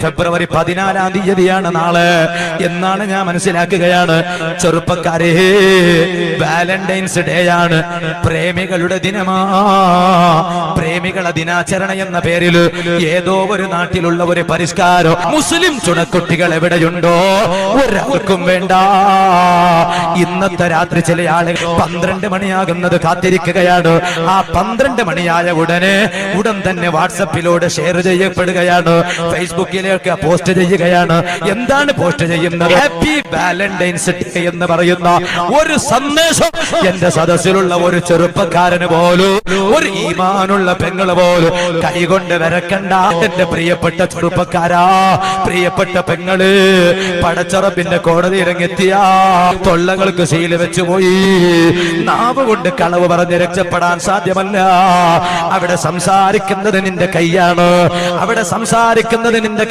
ഫെബ്രുവരി 14-ാം തീയതിയാണ് നാളെ എന്നാണ് ഞാൻ മനസ്സിലാക്കുകയാണ്. ചെറുപ്പക്കാരെ, വാലന്റൈൻസ് ഡേ ആണ്, പ്രേമികളുടെ ദിനമാ. പ്രേമികളെ ദിനാചരണ എന്ന പേരിൽ ഏതോ ഒരു നാട്ടിലുള്ള ഒരു പരിഷ്കാരം മുസ്ലിം ചുണക്കുട്ടികൾ എവിടെയുണ്ടോ ഒരാൾക്കും വേണ്ട. ഇന്നത്തെ രാത്രി ചില ആളുകൾ 12 മണിയാകുന്നത് കാത്തിരിക്കുകയാണ്. ആ 12 മണിയായ ഉടൻ തന്നെ വാട്സപ്പിലൂടെ ഷെയർ ചെയ്യപ്പെടുകയാണ്, ഫേസ്ബുക്കിലേക്ക് പോസ്റ്റ് ചെയ്യുകയാണ്. എന്താണ് പോസ്റ്റ് ചെയ്യുന്നത്? ഹാപ്പി വാലന്റൈൻസ് ഡേ എന്ന് പറയുന്ന ഒരു സന്ദേശം എന്റെ സദസ്സിലുള്ള ഒരു ചെറുപ്പക്കാരന് പോലും, ഒരു ഈമാനുള്ള പെങ്ങള് പോലും കൈകൊണ്ട് വരക്കണ്ട. എന്റെ പ്രിയപ്പെട്ട ചെറുപ്പക്കാരാ, പ്രിയപ്പെട്ട പെങ്ങള്, പടച്ചറപ്പിന്റെ കോടതി ഇറങ്ങെത്തിയ തൊള്ളകൾക്ക് ശീല വെച്ചുപോയി. നാവ് കൊണ്ട് കളവ് പറഞ്ഞ് രക്ഷപ്പെടാൻ സാധ്യമല്ല. അവിടെ സംസാരിക്കുന്നത് നിന്റെ കൈയാണ്, അവിടെ സംസാരിക്കുന്നത് നിന്റെ